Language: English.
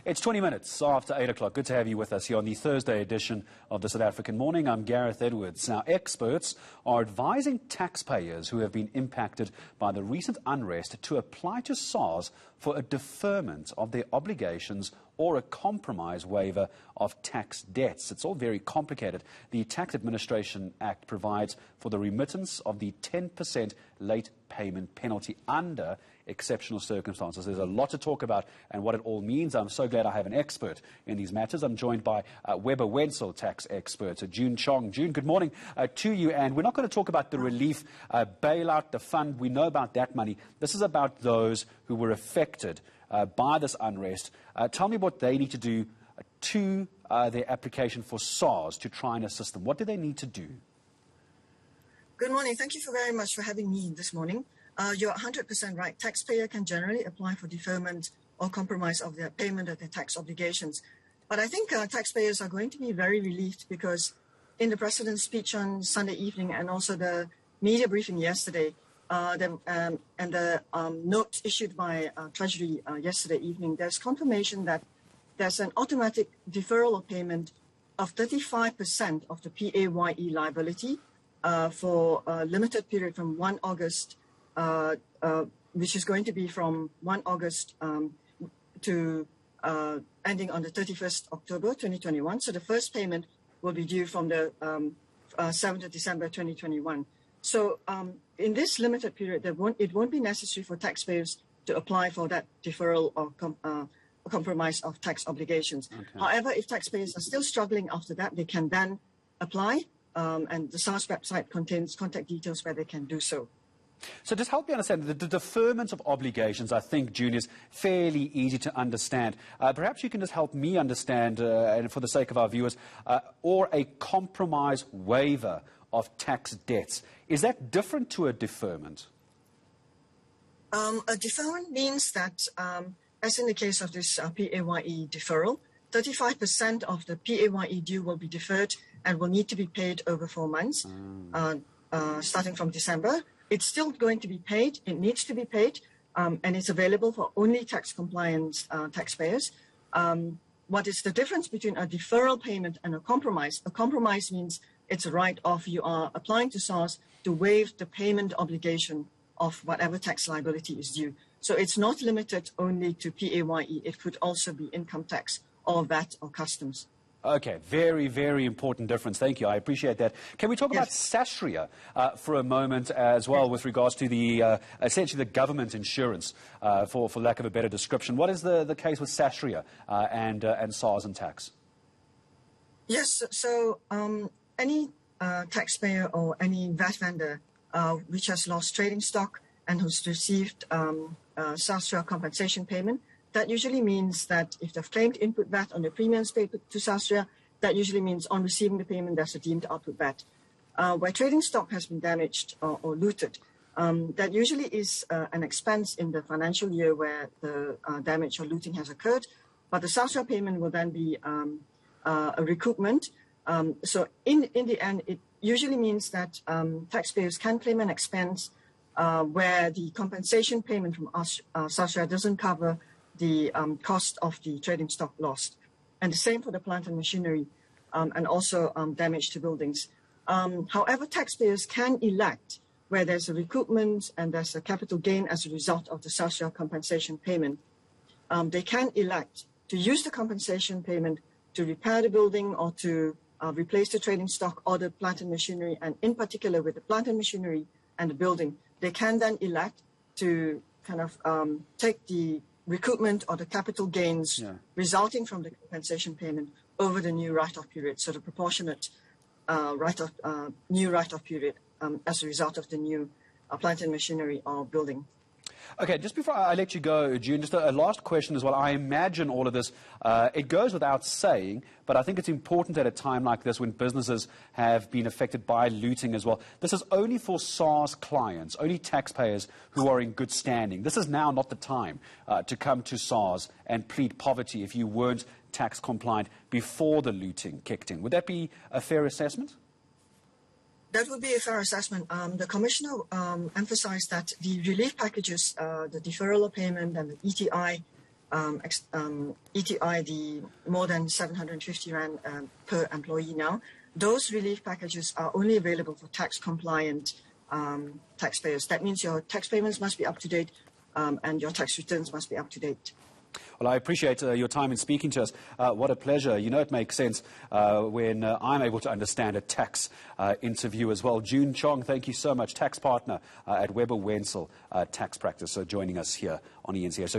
It's 20 minutes after 8 o'clock. Good to have you with us here on the Thursday edition of the South African Morning. I'm Gareth Edwards. Now, experts are advising taxpayers who have been impacted by the recent unrest to apply to SARS for a deferment of their obligations or a compromise waiver of tax debts. It's all very complicated. The Tax Administration Act provides for the remittance of the 10% late payment penalty under exceptional circumstances. There's a lot to talk about and what it all means. I'm so glad I have an expert in these matters. I'm joined by Webber Wentzel Tax Expert, Joon Chong. Joon, good morning to you. And we're not going to talk about the relief bailout, the fund. We know about that money. This is about those who were affected by this unrest. Tell me what they need to do to their application for SARS to try and assist them. What do they need to do? Good morning. Thank you very much for having me this morning. You're 100% right. Taxpayer can generally apply for deferment or compromise of their payment of their tax obligations. But I think taxpayers are going to be very relieved because in the President's speech on Sunday evening and also the media briefing yesterday, and the note issued by Treasury yesterday evening, there's confirmation that there's an automatic deferral of payment of 35% of the PAYE liability for a limited period from 1 August, which is going to be from 1 August to ending on the 31st October 2021. So the first payment will be due from the 7th of December 2021. So in this limited period, it won't be necessary for taxpayers to apply for that deferral or compromise of tax obligations. Okay. However, if taxpayers are still struggling after that, they can then apply, and the SARS website contains contact details where they can do so. So just help me understand, the deferment of obligations, I think, Joon, is fairly easy to understand. Perhaps you can just help me understand, and for the sake of our viewers, or a compromise waiver of tax debts. Is that different to a deferment? A deferment means that, as in the case of this PAYE deferral, 35% of the PAYE due will be deferred and will need to be paid over 4 months, starting from December. It's still going to be paid. It needs to be paid, and it's available for only tax compliance taxpayers. What is the difference between a deferral payment and a compromise? A compromise means it's a write-off. You are applying to SARS to waive the payment obligation of whatever tax liability is due. So it's not limited only to PAYE. It could also be income tax or VAT or customs. Okay, very, very important difference. Thank you. I appreciate that. Can we talk about SASRIA for a moment as well with regards to the essentially the government insurance, for lack of a better description? What is the case with SASRIA and SARS and tax? Yes, so any taxpayer or any VAT vendor which has lost trading stock and who's received SASRIA compensation payment, that usually means that if they've claimed input VAT on the premiums paid to SASRIA, that usually means on receiving the payment, there's a deemed output VAT. Where trading stock has been damaged or looted, that usually is an expense in the financial year where the damage or looting has occurred, but the SASRIA payment will then be a recoupment. So in the end, it usually means that taxpayers can claim an expense where the compensation payment from SASRIA doesn't cover the cost of the trading stock lost. And the same for the plant and machinery and also damage to buildings. However, taxpayers can elect where there's a recoupment and there's a capital gain as a result of the SASRIA compensation payment. They can elect to use the compensation payment to repair the building or to replace the trading stock or the plant and machinery. And in particular with the plant and machinery and the building, they can then elect to kind of take the recoupment or the capital gains resulting from the compensation payment over the new write-off period, so the proportionate new write-off period as a result of the new plant and machinery or building. Okay, just before I let you go, Joon, just a last question as well. I imagine all of this, it goes without saying, but I think it's important at a time like this when businesses have been affected by looting as well. This is only for SARS clients, only taxpayers who are in good standing. This is now not the time to come to SARS and plead poverty if you weren't tax compliant before the looting kicked in. Would that be a fair assessment? That would be a fair assessment. The Commissioner emphasized that the relief packages, the deferral of payment and the ETI, ETI, the more than 750 Rand per employee now, those relief packages are only available for tax-compliant taxpayers. That means your tax payments must be up to date and your tax returns must be up to date. Well, I appreciate your time in speaking to us. What a pleasure. You know, it makes sense when I'm able to understand a tax interview as well. Joon, Chong, thank you so much. Tax partner at Webber Wentzel Tax Practice, joining us here on eNCA.